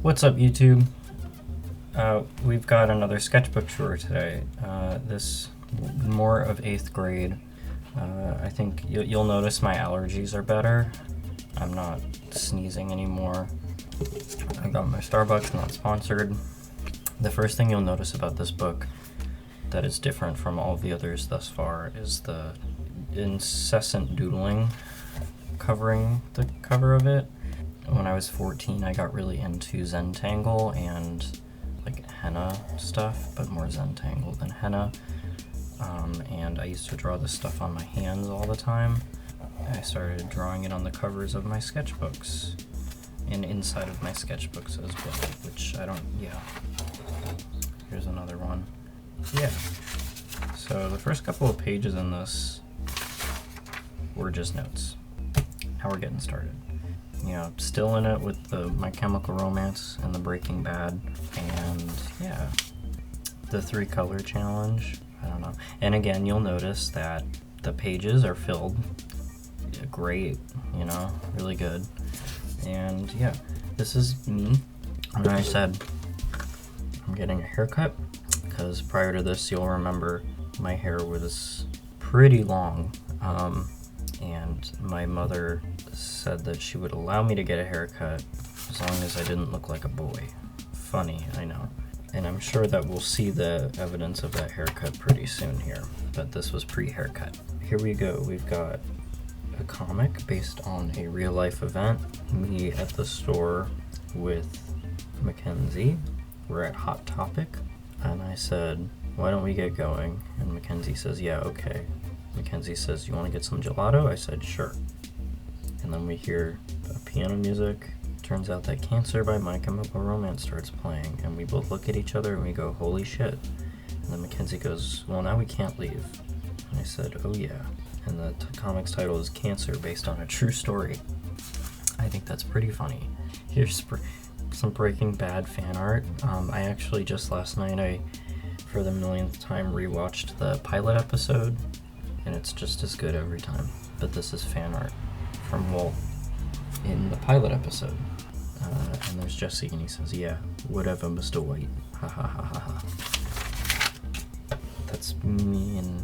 What's up, YouTube? We've got another sketchbook tour today. This more of 8th grade. I think you'll notice my allergies are better. I'm not sneezing anymore. I got my Starbucks, not sponsored. The first thing you'll notice about this book that is different from all of the others thus far is the incessant doodling covering the cover of it. When I was 14, I got really into Zentangle and like henna stuff, but more Zentangle than henna. And I used to draw this stuff on my hands all the time. I started drawing it on the covers of my sketchbooks and inside of my sketchbooks as well, which I don't, yeah. Here's another one. Yeah. So the first couple of pages in this were just notes. How we're getting started. You know, still in it with the My Chemical Romance and the Breaking Bad, and yeah, the 3-color challenge. I don't know. And again, you'll notice that the pages are filled. Great, you know, really good. And yeah, this is me. And I said I'm getting a haircut because prior to this, you'll remember my hair was pretty long. And my mother said that she would allow me to get a haircut as long as I didn't look like a boy. Funny, I know. And I'm sure that we'll see the evidence of that haircut pretty soon here, but this was pre-haircut. Here we go. We've got a comic based on a real-life event. Me at the store with Mackenzie. We're at Hot Topic, and I said, why don't we get going? And Mackenzie says, yeah, okay. Mackenzie says, you want to get some gelato? I said, sure. And then we hear piano music. Turns out that Cancer by My Chemical Romance starts playing, and we both look at each other and we go, holy shit. And then Mackenzie goes, well, now we can't leave. And I said, oh yeah. And the comic's title is Cancer, based on a true story. I think that's pretty funny. Here's some Breaking Bad fan art. I actually just last night, for the millionth time, rewatched the pilot episode. And it's just as good every time. But this is fan art from Walt in the pilot episode. And there's Jesse, and he says, yeah, whatever, Mr. White. Ha ha ha ha ha. That's me and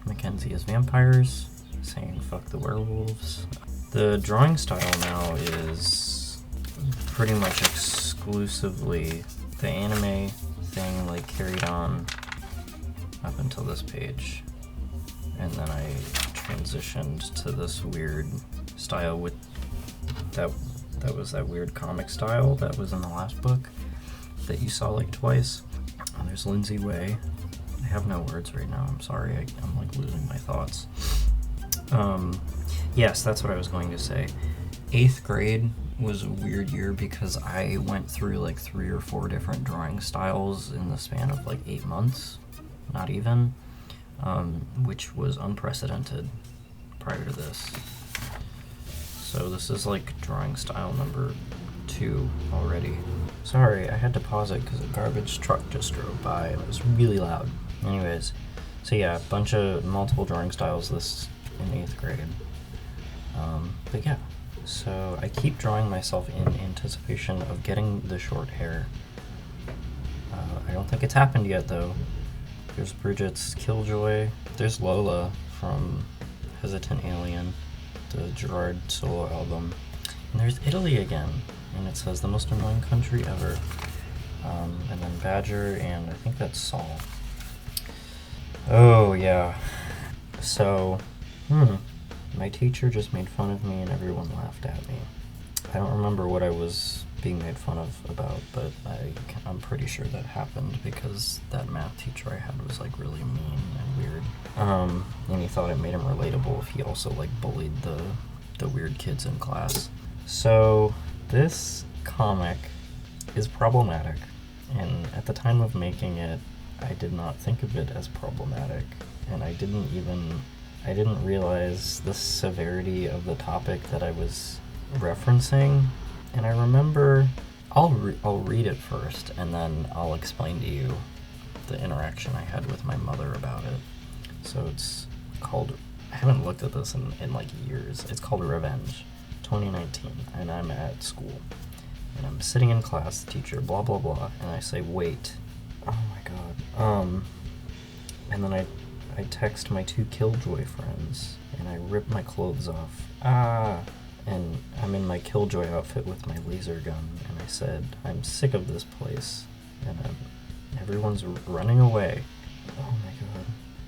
Mackenzie as vampires, saying fuck the werewolves. The drawing style now is pretty much exclusively the anime thing, like carried on up until this page. And then I transitioned to this weird style with that was that weird comic style that was in the last book that you saw like twice. And there's Lindsay Way. I have no words right now, I'm sorry, I'm like losing my thoughts. Yes, that's what I was going to say. 8th grade was a weird year because I went through like 3 or 4 different drawing styles in the span of like 8 months, not even. Which was unprecedented prior to this. So this is like drawing style number 2 already. Sorry, I had to pause it because a garbage truck just drove by and it was really loud. Anyways, so yeah, multiple drawing styles this in 8th grade. But yeah, so I keep drawing myself in anticipation of getting the short hair. I don't think it's happened yet though. There's Bridget's Killjoy. There's Lola from Hesitant Alien, the Gerard solo album. And there's Italy again, and it says the most annoying country ever. And then Badger, and I think that's Saul. Oh yeah. So, my teacher just made fun of me and everyone laughed at me. I don't remember what I was being made fun of about, but I'm pretty sure that happened because that math teacher I had was like really mean and weird. And he thought it made him relatable if he also like bullied the weird kids in class. So this comic is problematic, and at the time of making it, I did not think of it as problematic, and I didn't realize the severity of the topic that I was referencing. And I remember, I'll read it first, and then I'll explain to you the interaction I had with my mother about it. So it's called, I haven't looked at this in like years. It's called Revenge, 2019, and I'm at school. and I'm sitting in class, the teacher, blah, blah, blah, and I say, wait. Oh my god. And then I text my 2 Killjoy friends, and I rip my clothes off. And I'm in my Killjoy outfit with my laser gun, and I said, I'm sick of this place, and everyone's running away. Oh my god.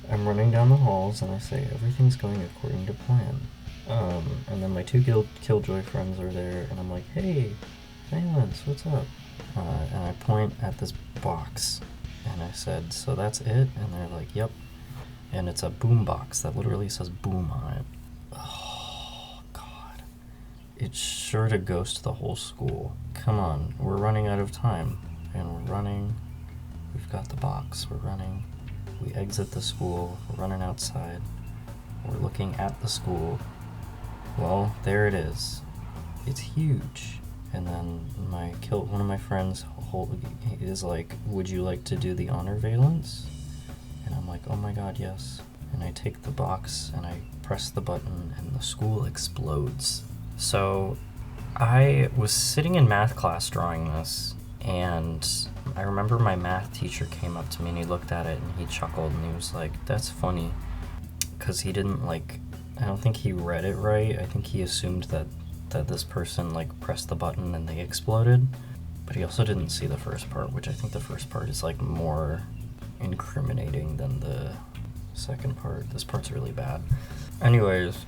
I'm running down the halls, and I say, everything's going according to plan. And then my 2 Killjoy friends are there, and I'm like, hey, Valence, what's up? And I point at this box, and I said, so that's it? And they're like, yep. And it's a boom box that literally says boom on it. Oh, God. It's sure to ghost the whole school. Come on, we're running out of time. And we're running. We've got the box. We're running. We exit the school. We're running outside. We're looking at the school. Well, there it is. It's huge. And then one of my friends is like, would you like to do the honor valence? And I'm like, oh my god, yes. And I take the box and I press the button and the school explodes. So I was sitting in math class drawing this, and I remember my math teacher came up to me and he looked at it and he chuckled and he was like, that's funny. Because he didn't I don't think he read it right. I think he assumed that this person pressed the button and they exploded. But he also didn't see the first part, which I think the first part is more incriminating than the second part. This part's really bad. Anyways,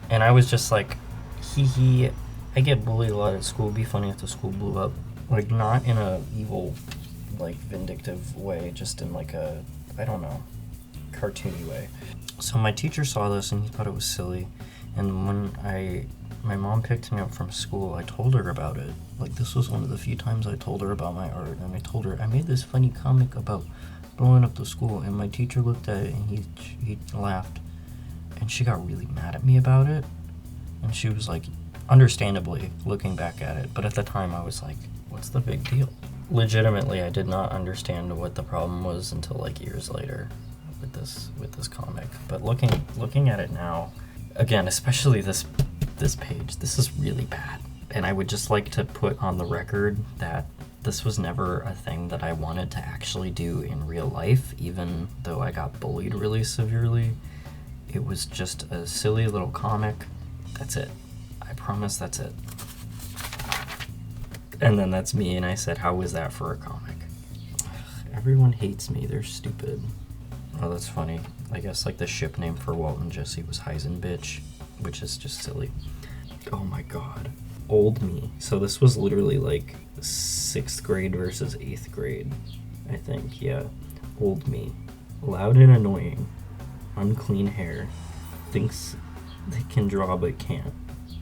and I was just like, hee. I get bullied a lot at school. It'd be funny if the school blew up. Not in a evil, vindictive way, just in a, I don't know, cartoony way. So my teacher saw this and he thought it was silly. And when my mom picked me up from school, I told her about it. This was one of the few times I told her about my art, and I told her, I made this funny comic about blowing up the school, and my teacher looked at it and he laughed, and she got really mad at me about it, and she was understandably, looking back at it, but at the time I was like, what's the big deal? Legitimately, I did not understand what the problem was until years later with this comic. But looking at it now, again, especially this page, this is really bad. And I would just like to put on the record that this was never a thing that I wanted to actually do in real life, even though I got bullied really severely. It was just a silly little comic. That's it. I promise that's it. And then that's me, and I said, how was that for a comic? Everyone hates me. They're stupid. Oh, that's funny. I guess the ship name for Walt and Jesse was Heisenbitch, which is just silly. Oh my god. Old me. So this was literally 6th grade versus 8th grade, I think. Yeah. Old me. Loud and annoying. Unclean hair. Thinks they can draw but can't.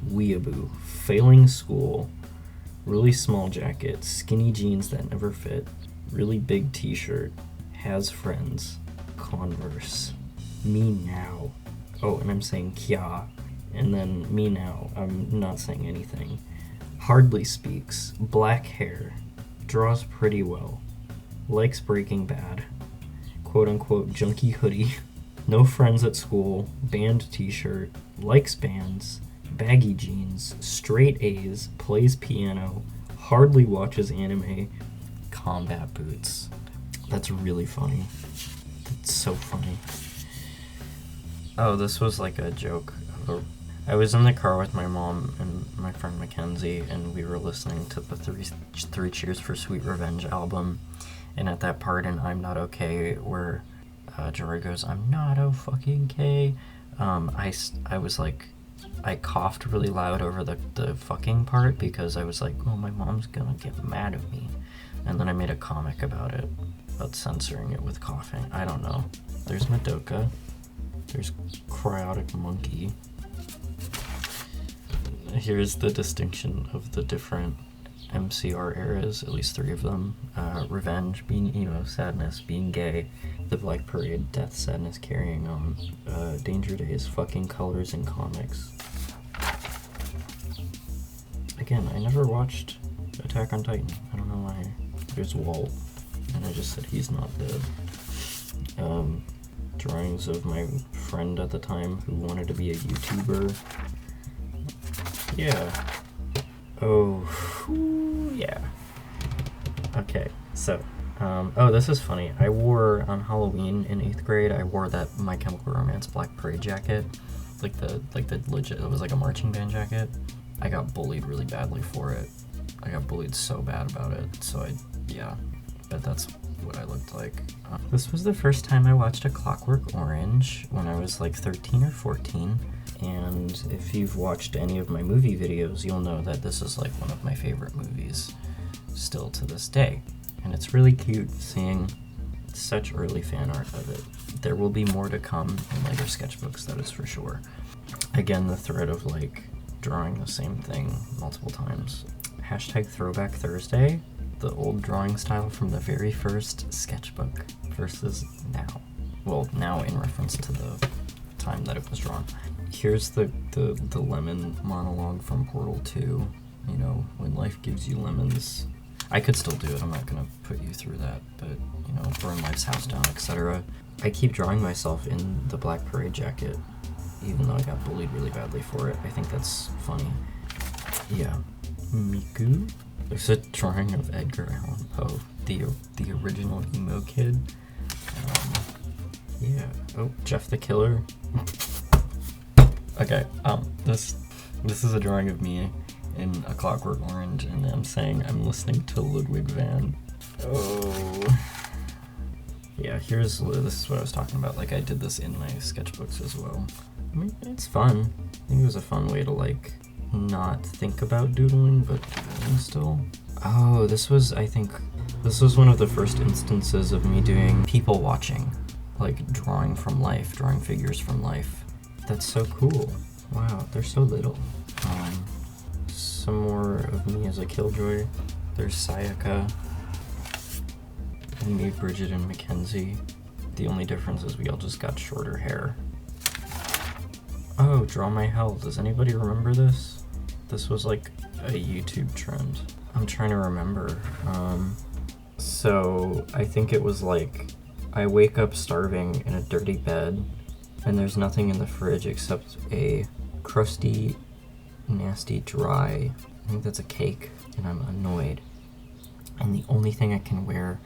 Weeaboo. Failing school. Really small jacket. Skinny jeans that never fit. Really big t-shirt. Has friends. Converse. Me now. Oh, and I'm saying kya. And then me now. I'm not saying anything. Hardly speaks. Black hair. Draws pretty well. Likes Breaking Bad. Quote unquote junkie hoodie. No friends at school. Band t-shirt. Likes bands. Baggy jeans. Straight A's. Plays piano. Hardly watches anime. Combat boots. That's really funny. That's so funny. Oh, this was a joke. I was in the car with my mom and my friend Mackenzie, and we were listening to the Three Cheers for Sweet Revenge album. And at that part in I'm Not Okay, where Jory goes, I'm not fucking I was I coughed really loud over the fucking part because I was like, oh, my mom's gonna get mad at me. And then I made a comic about it, about censoring it with coughing. I don't know. There's Madoka. There's Cryotic Monkey. Here's the distinction of the different MCR eras, at least 3 of them. Revenge, being emo, sadness, being gay, The Black Parade, death, sadness, carrying on, Danger Days, fucking colors in comics. Again, I never watched Attack on Titan. I don't know why. There's Walt, and I just said he's not dead. Drawings of my friend at the time who wanted to be a YouTuber. Yeah. Oh. yeah. Okay, so, oh, this is funny. I wore, on Halloween in 8th grade, I wore that My Chemical Romance Black Parade jacket. Like the legit, it was like a marching band jacket. I got bullied really badly for it. I got bullied so bad about it, so yeah, but that's what I looked like. This was the first time I watched A Clockwork Orange when I was like 13 or 14, and if you've watched any of my movie videos, you'll know that this is like one of my favorite movies still to this day, and it's really cute seeing such early fan art of it. There will be more to come in later sketchbooks, that is for sure. Again, the thread of like drawing the same thing multiple times. Hashtag Throwback Thursday, the old drawing style from the very first sketchbook versus now. Well, now in reference to the time that it was drawn. Here's the lemon monologue from Portal 2. You know, when life gives you lemons. I could still do it, I'm not gonna put you through that, but, you know, burn life's house down, etc. I keep drawing myself in the Black Parade jacket, even though I got bullied really badly for it. I think that's funny. Yeah. Miku? There's a drawing of Edgar Allan Poe, the original emo kid. Yeah. Oh, Jeff the Killer. Okay, this is a drawing of me in A Clockwork Orange, and I'm saying I'm listening to Ludwig van. Oh. Yeah, this is what I was talking about. Like, I did this in my sketchbooks as well. I mean, it's fun. I think it was a fun way to, like, not think about doodling, but doodling still. Oh, this was one of the first instances of me doing people watching. Like, drawing from life, drawing figures from life. That's so cool. Wow, they're so little. Some more of me as a killjoy. There's Sayaka. And me, Bridget, and Mackenzie. The only difference is we all just got shorter hair. Oh, Draw My Hell. Does anybody remember this? This was like a YouTube trend. I'm trying to remember. So I think it was like, I wake up starving in a dirty bed, and there's nothing in the fridge except a crusty, nasty, dry, I think that's a cake, and I'm annoyed. And the only thing I can wear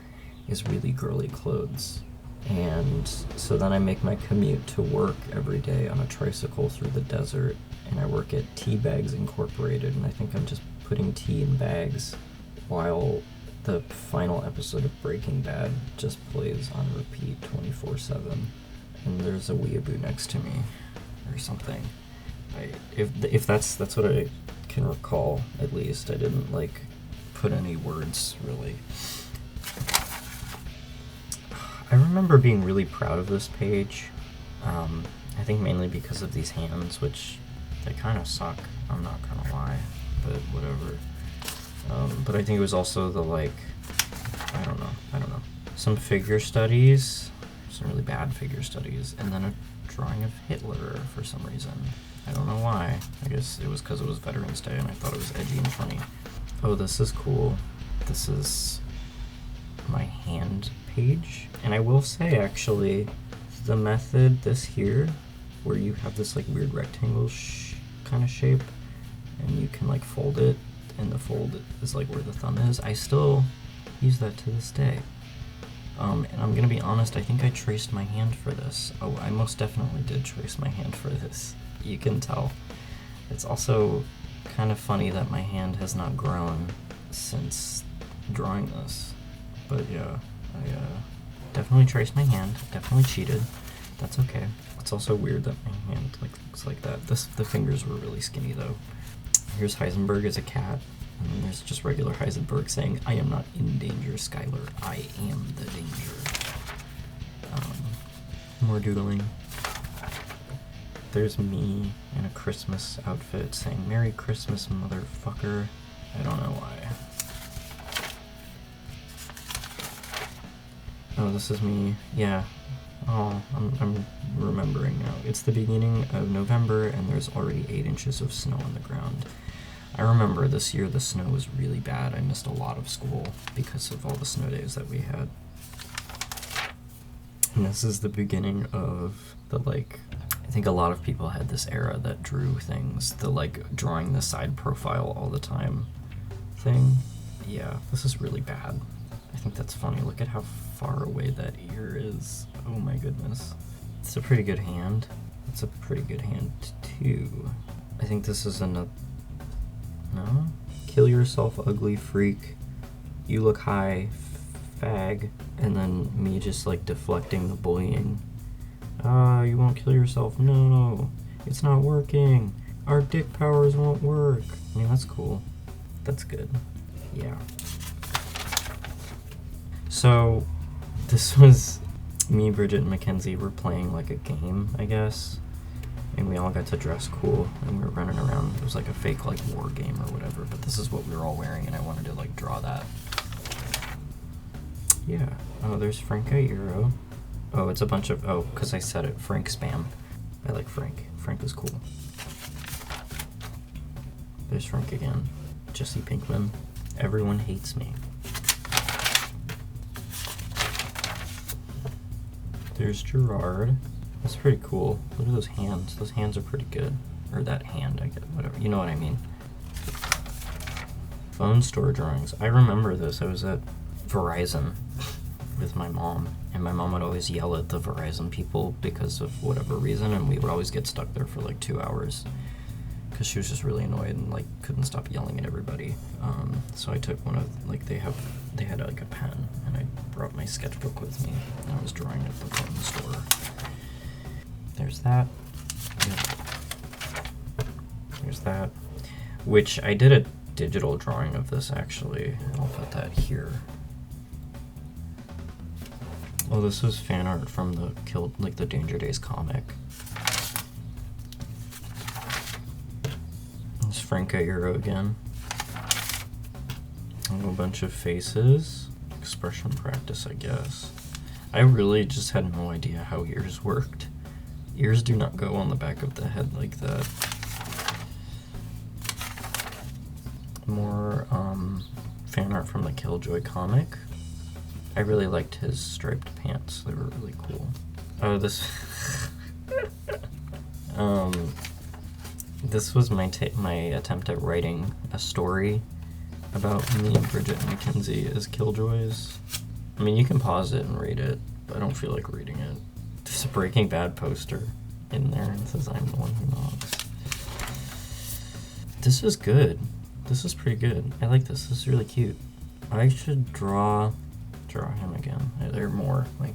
is really girly clothes. And so then I make my commute to work every day on a tricycle through the desert, and I work at Tea Bags Incorporated, and I think I'm just putting tea in bags while the final episode of Breaking Bad just plays on repeat 24/7. And there's a weeaboo next to me, or something. If that's what I can recall, at least. I didn't, like, put any words, really. I remember being really proud of this page. I think mainly because of these hands, which they kind of suck, I'm not gonna lie, but whatever. But I think it was also the, like, I don't know. Some figure studies, some really bad figure studies, and then a drawing of Hitler for some reason. I don't know why. I guess it was because it was Veterans Day and I thought it was edgy and funny. Oh, this is cool. This is my hand page. And I will say, actually, the method, this here, where you have this like weird rectangle kind of shape, and you can like fold it, and the fold is like where the thumb is, I still use that to this day. And I'm gonna be honest, I think I traced my hand for this. Oh, I most definitely did trace my hand for this. You can tell. It's also kind of funny that my hand has not grown since drawing this. But yeah, I definitely traced my hand, definitely cheated. That's okay. It's also weird that my hand looks like that. The fingers were really skinny though. Here's Heisenberg as a cat, and then there's just regular Heisenberg saying, "I am not in danger, Skylar. I am the danger." More doodling. There's me in a Christmas outfit saying, "Merry Christmas, motherfucker." I don't know why. Oh, this is me. Yeah. Oh, I'm remembering now. It's the beginning of November, and there's already 8 inches of snow on the ground. I remember this year the snow was really bad. I missed a lot of school because of all the snow days that we had. And this is the beginning of the, like, I think a lot of people had this era that drew things, the, like, drawing the side profile all the time thing. Yeah, this is really bad. I think that's funny. Look at how far away that ear is. Oh my goodness. It's a pretty good hand. It's a pretty good hand too. I think this is no? Kill yourself, ugly freak. You look high, fag. And then me just like deflecting the bullying. You won't kill yourself. No, it's not working. Our dick powers won't work. I mean, that's cool. That's good. Yeah. So this was me, Bridget, and Mackenzie were playing like a game, I guess. And we all got to dress cool and we were running around. It was like a fake like war game or whatever, but this is what we were all wearing and I wanted to like draw that. Yeah. Oh, there's Frank Aero. Oh, it's a bunch of, oh, because I said it, Frank spam. I like Frank. Frank is cool. There's Frank again. Jesse Pinkman. Everyone hates me. There's Gerard. That's pretty cool. Look at those hands. Those hands are pretty good. Or that hand, I guess. Whatever. You know what I mean. Phone store drawings. I remember this. I was at Verizon with my mom. And my mom would always yell at the Verizon people because of whatever reason. And we would always get stuck there for like 2 hours. Because she was just really annoyed and like couldn't stop yelling at everybody. So I took one of, like they had like a pen. And I brought my sketchbook with me. And I was drawing at the phone store. There's that. There's that. Which I did a digital drawing of this actually. I'll put that here. Oh, this was fan art from the Danger Days comic. It's Frank Aero again. And a bunch of faces. Expression practice, I guess. I really just had no idea how ears worked. Ears do not go on the back of the head like that. More fan art from the Killjoy comic. I really liked his striped pants. They were really cool. Oh, this this was my attempt at writing a story about me, Bridget, and Mackenzie as Killjoys. I mean, you can pause it and read it, but I don't feel like reading it. There's a Breaking Bad poster in there. It says, "I'm the one who knocks." This is good. This is pretty good. I like this. This is really cute. I should draw him again. They're more like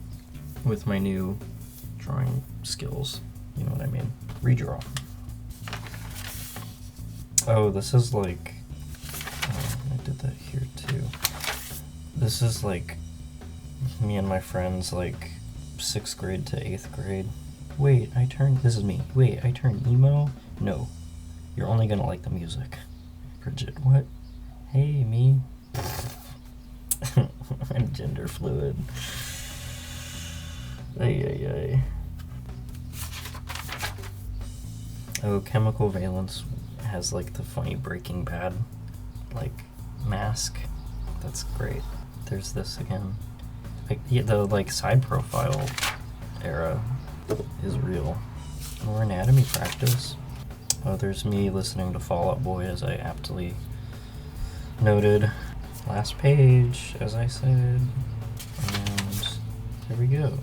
with my new drawing skills. You know what I mean? Redraw. Oh, this is like, oh, I did that here too. This is like me and my friends, like 6th grade to 8th grade. Wait, this is me. Wait, I turned emo? No, you're only gonna like the music. Bridget, what? Hey, me. I'm gender fluid. Ay. Oh, Chemical Valence has like the funny Breaking Bad like mask. That's great. There's this again. Like, yeah, the like side profile era is real. More anatomy practice. Oh, there's me listening to Fall Out Boy, as I aptly noted. Last page, as I said. And there we go.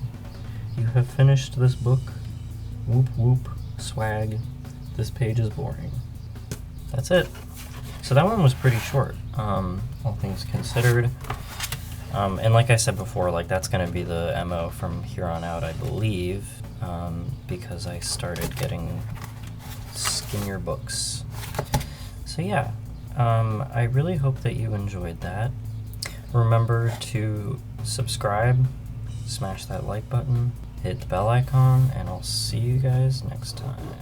You have finished this book. Whoop whoop, swag. This page is boring. That's it. So that one was pretty short, all things considered. And like I said before, like that's gonna be the MO from here on out, I believe, because I started getting skinnier books. So yeah, I really hope that you enjoyed that. Remember to subscribe, smash that like button, hit the bell icon, and I'll see you guys next time.